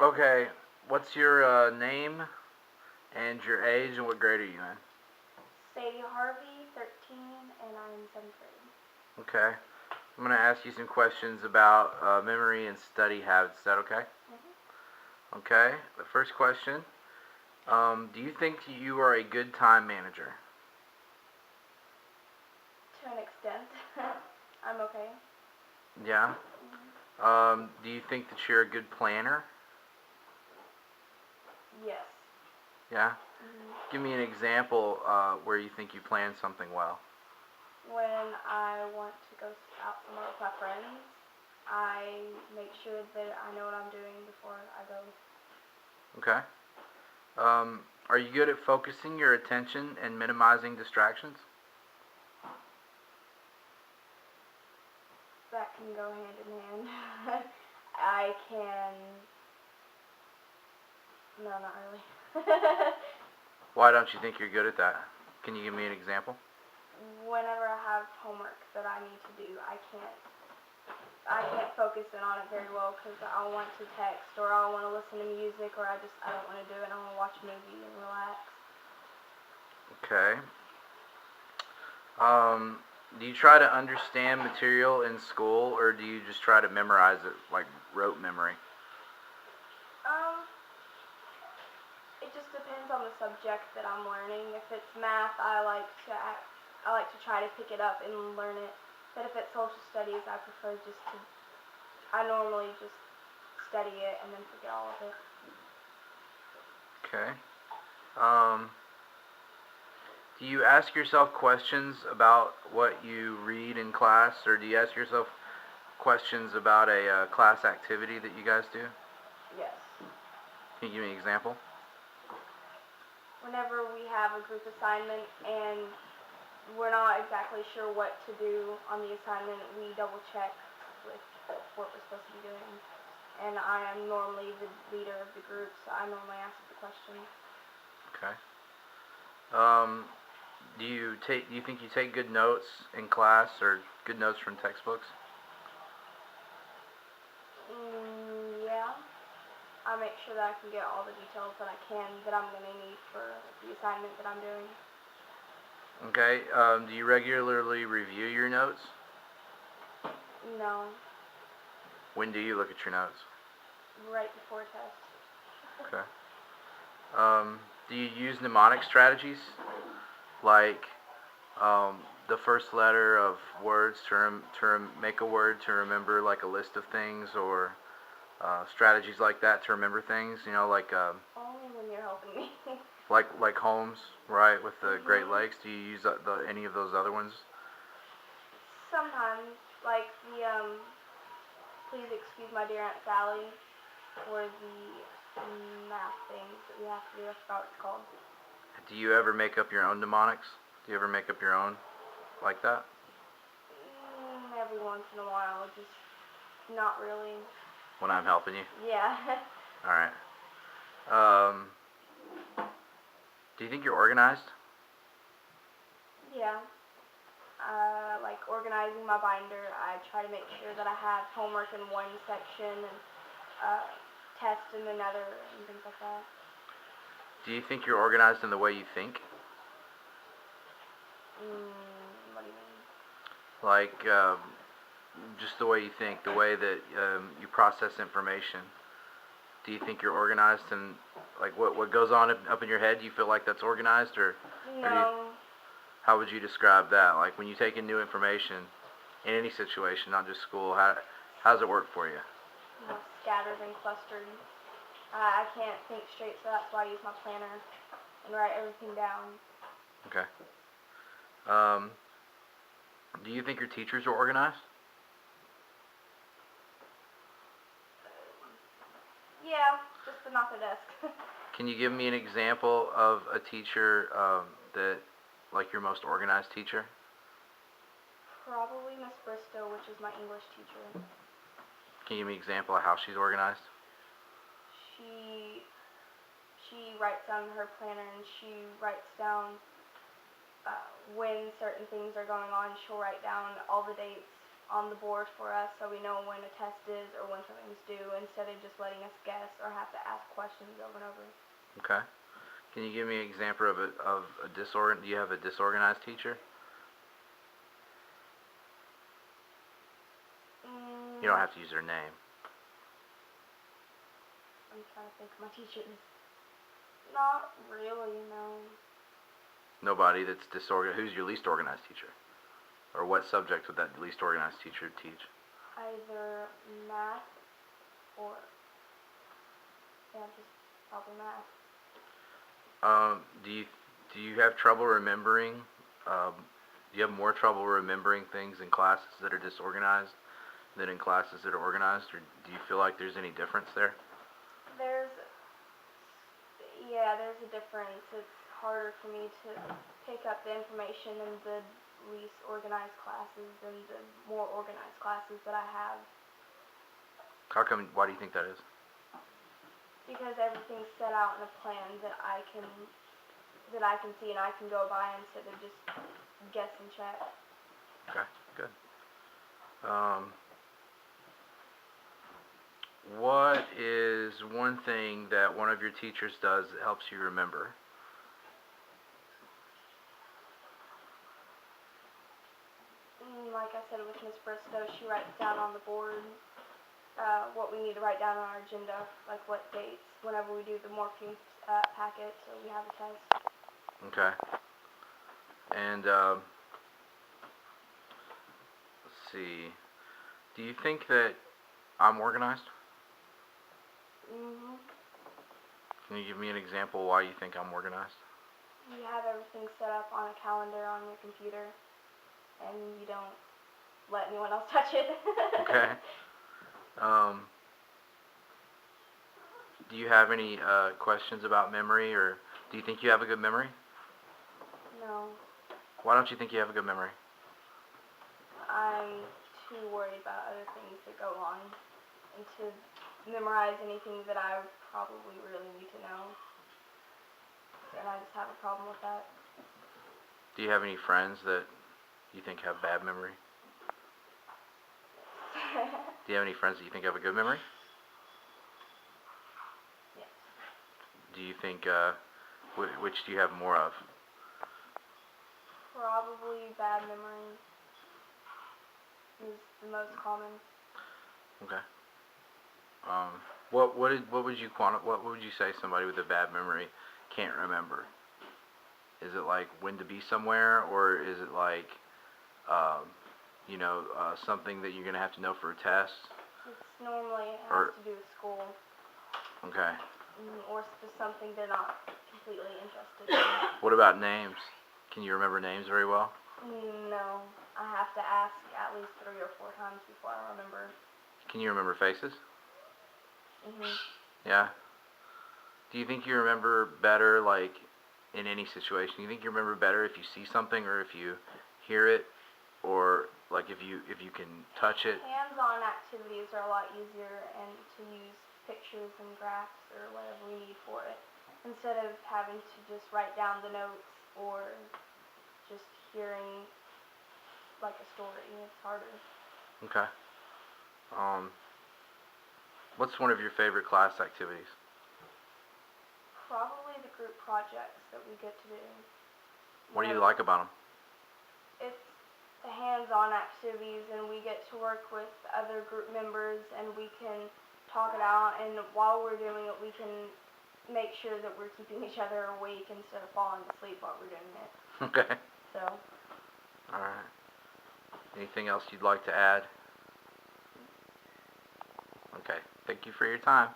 Okay, what's your name and your age and what grade are you in? Sadie Harvey, 13, and I'm in 7th grade. Okay. I'm going to ask you some questions about memory and study habits. Is that okay? Okay. The first question, do you think you are a good time manager? To an extent. I'm okay. Yeah. Do you think that you're a good planner? Yes. Yeah. hmm Give me an example where you think you plan something well. When I want to go out somewhere with my friends, I make sure that I know what I'm doing before I go. Okay. Are you good at focusing your attention and minimizing distractions? That can go hand in hand. I can. No, not really. Why don't you think you're good at that? Can you give me an example? Whenever I have homework that I need to do, I can't focus in on it very well because I want to text or I want to listen to music or I don't want to do it. I want to watch a movie and relax. Okay. Do you try to understand material in school or do you just try to memorize it like rote memory? Um, it just depends on the subject that I'm learning. If it's math, I like to try to pick it up and learn it. But if it's social studies, I prefer just to. I normally just study it and then forget all of it. Okay. Um, do you ask yourself questions about what you read in class or do you ask yourself questions about a class activity that you guys do? Yes. Can you give me an example? Whenever we have a group assignment and we're not exactly sure what to do on the assignment, we double check with what we're supposed to be doing. And I am normally the leader of the group, so I normally ask the questions. Okay. Um, do you think you take good notes in class or good notes from textbooks? Yeah. I make sure that I can get all the details that I can that I'm going to need for the assignment that I'm doing. Okay. Do you regularly review your notes? No, When do you look at your notes? right before test. Okay. Do you use mnemonic strategies like the first letter of words to make a word to remember like a list of things or strategies like that to remember things? You know, Only when you're helping me. like Holmes, right, with the Great hmm Lakes. Do you use any of those other ones? Sometimes, like the please excuse my dear Aunt Sally, or the math things that we have to do. I forgot what it's called. Do you ever make up your own mnemonics? Do you ever make up your own like that? Every once in a while, just not really. When I'm helping you? Yeah. All right. Um, do you think you're organized? Yeah. Like organizing my binder, I try to make sure that I have homework in one section and tests in another and things like that. Do you think you're organized in the way you think? What do you mean? Like, just the way you think, the way that you process information. Do you think you're organized and like what goes on up in your head? Do you feel like that's organized, or No, how would you describe that? Like when you take in new information in any situation, not just school, how does it work for you? scattered and clustered. I can't think straight, so that's why I use my planner and write everything down. Okay. Um, do you think your teachers are organized? Yeah, just but not the desk. Can you give me an example of a teacher that, like your most organized teacher? Probably Miss Bristow, which is my English teacher. Can you give me an example of how she's organized? She she writes down her planner and she writes down when certain things are going on. She'll write down all the dates on the board for us so we know when a test is or when something's due instead of just letting us guess or have to ask questions over and over. Okay. Can you give me an example of a do you have a disorganized teacher? You don't have to use their name. I'm trying to think of my teachers. Not really, no. Nobody that's disorganized. Who's your least organized teacher? Or what subject would that least organized teacher teach? Either math or, yeah, just probably math. Do you have trouble remembering? Do you have more trouble remembering things in classes that are disorganized than in classes that are organized, or do you feel like there's any difference there? There's a difference. It's harder for me to pick up the information in the least organized classes than the more organized classes that I have. How come? Why do you think that is? Because everything's set out in a plan that I can see and I can go by instead of just guess and check. Okay, good. What is one thing that one of your teachers does that helps you remember? Like I said with Miss Bristow, she writes down on the board what we need to write down on our agenda, like what dates, whenever we do the morphine packet, so we have a test. Okay. And let's see. Do you think that I'm organized? Mhm. Can you give me an example why you think I'm organized? You have everything set up on a calendar on your computer, and you don't let anyone else touch it. Okay. Do you have any questions about memory, or do you think you have a good memory? No, Why don't you think you have a good memory? I'm too worried about other things that go on, and to memorize anything that I probably really need to know. And I just have a problem with that. Do you have any friends that you think have bad memory? Do you have any friends that you think have a good memory? Yes. Do you think, which do you have more of? Probably bad memory is the most common. Okay. What would you say somebody with a bad memory can't remember? Is it like when to be somewhere, or is it like, something that you're gonna have to know for a test? It's normally Or- has to do with school, Okay. or just something they're not completely interested in. What about names? Can you remember names very well? No, I have to ask at least 3 or 4 times before I remember. Can you remember faces? Mhm. Yeah. Do you think you remember better, like, in any situation? Do you think you remember better if you see something, or if you hear it, or like if you can touch it? Hands-on activities are a lot easier and to use pictures and graphs or whatever we need for it, instead of having to just write down the notes or just hearing like a story. It's harder. Okay. What's one of your favorite class activities? Probably the group projects that we get to do. What do you like about them? It's the hands-on activities, and we get to work with other group members, and we can talk it out, and while we're doing it, we can make sure that we're keeping each other awake instead of falling asleep while we're doing it. Okay. So, All right. Anything else you'd like to add? Okay. Thank you for your time.